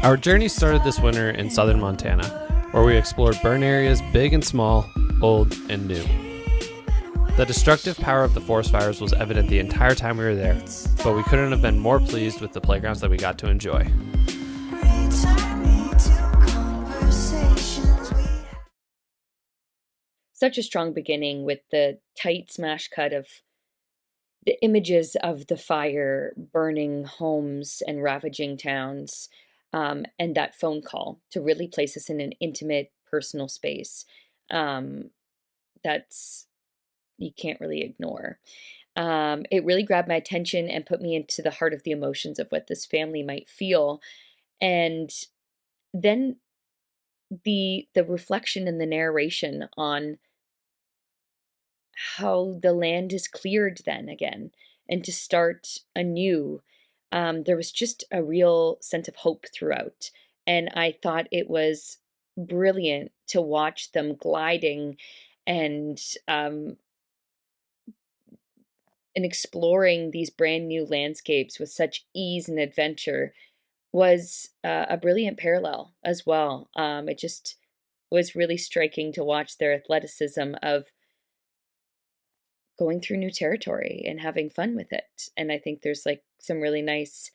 Our journey started this winter in southern Montana, where we explored burn areas big and small, old and new. The destructive power of the forest fires was evident the entire time we were there, but we couldn't have been more pleased with the playgrounds that we got to enjoy. Such a strong beginning with the tight smash cut of the images of the fire burning homes and ravaging towns, and that phone call to really place us in an intimate, personal space. Um, that's you can't really ignore. It really grabbed my attention and put me into the heart of the emotions of what this family might feel. And then the reflection and the narration on how the land is cleared then again and to start anew. There was just a real sense of hope throughout. And I thought it was brilliant to watch them gliding and um, and exploring these brand new landscapes with such ease and adventure was a brilliant parallel as well. It just was really striking to watch their athleticism of going through new territory and having fun with it. And I think there's like some really nice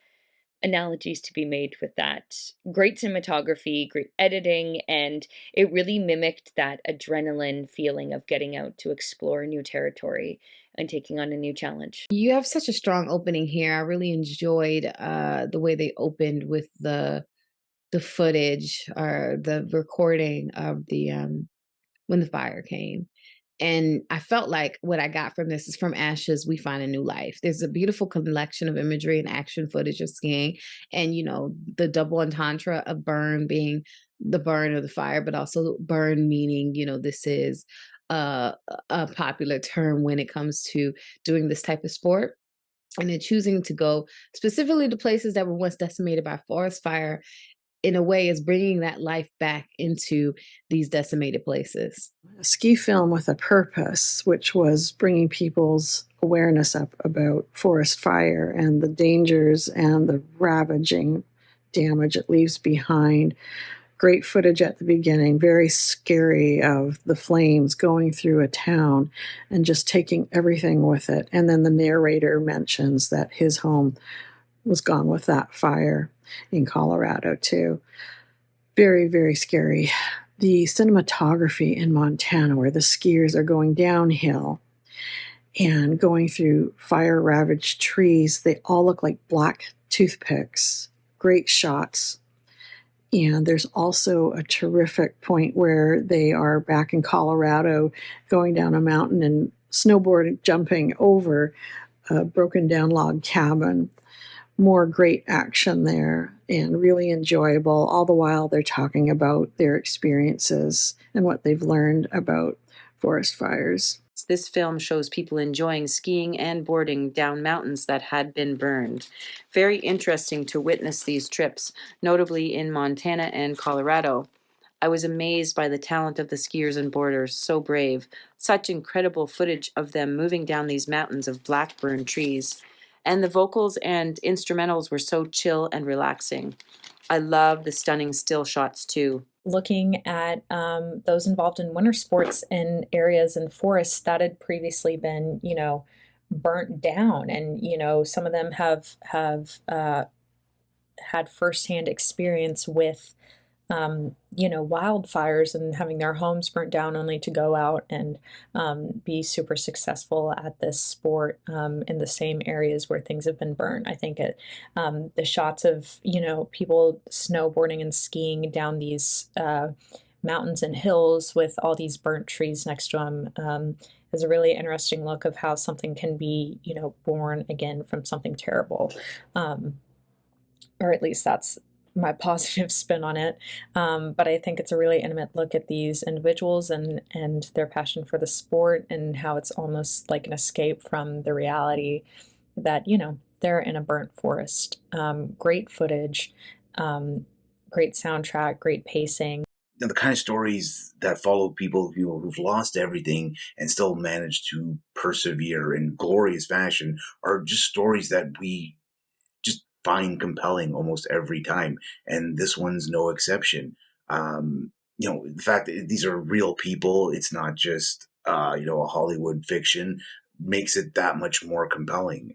analogies to be made with that. Great cinematography, great editing, and it really mimicked that adrenaline feeling of getting out to explore new territory and taking on a new challenge. You have such a strong opening here. I really enjoyed the way they opened with the footage or the recording of the when the fire came. And I felt like what I got from this is from ashes, we find a new life. There's a beautiful collection of imagery and action footage of skiing. And, the double entendre of burn being the burn of the fire, but also burn meaning, this is a popular term when it comes to doing this type of sport. And then choosing to go specifically to places that were once decimated by forest fire in a way is bringing that life back into these decimated places. A ski film with a purpose, which was bringing people's awareness up about forest fire and the dangers and the ravaging damage it leaves behind. Great footage at the beginning, very scary, of the flames going through a town and just taking everything with it. And then the narrator mentions that his home was gone with that fire in Colorado too. Very, very scary. The cinematography in Montana, where the skiers are going downhill and going through fire-ravaged trees, they all look like black toothpicks. Great shots. And there's also a terrific point where they are back in Colorado going down a mountain and snowboard jumping over a broken down log cabin. More great action there and really enjoyable. All the while they're talking about their experiences and what they've learned about forest fires. This film shows people enjoying skiing and boarding down mountains that had been burned. Very interesting to witness these trips, notably in Montana and Colorado. I was amazed by the talent of the skiers and boarders, so brave. Such incredible footage of them moving down these mountains of black burned trees. And the vocals and instrumentals were so chill and relaxing. I love the stunning still shots too. Looking at those involved in winter sports in areas and forests that had previously been, burnt down, and some of them have had firsthand experience with wildfires and having their homes burnt down only to go out and be super successful at this sport in the same areas where things have been burned. I think the shots of, people snowboarding and skiing down these mountains and hills with all these burnt trees next to them is a really interesting look of how something can be, born again from something terrible. Or at least that's my positive spin on it. But I think it's a really intimate look at these individuals and their passion for the sport and how it's almost like an escape from the reality that, they're in a burnt forest. Great footage, great soundtrack, great pacing. The kind of stories that follow people who've lost everything and still managed to persevere in glorious fashion are just stories that we just find compelling almost every time, and this one's no exception. The fact that these are real people, it's not just a Hollywood fiction, makes it that much more compelling.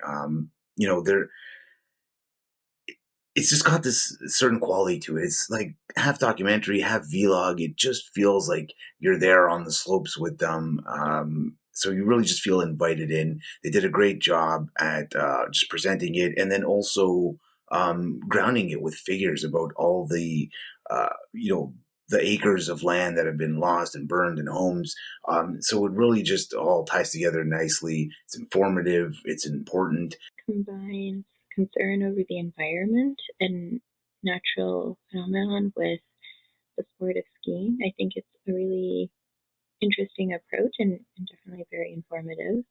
There it's just got this certain quality to it. It's like half documentary, half vlog. It just feels like you're there on the slopes with them. So you really just feel invited in. They did a great job at just presenting it, and then also grounding it with figures about all the, uh, you know, the acres of land that have been lost and burned and homes. So it really just all ties together nicely. It's informative. It's important. Combines concern over the environment and natural phenomenon with the sport of skiing. I think it's a really interesting approach and definitely very informative.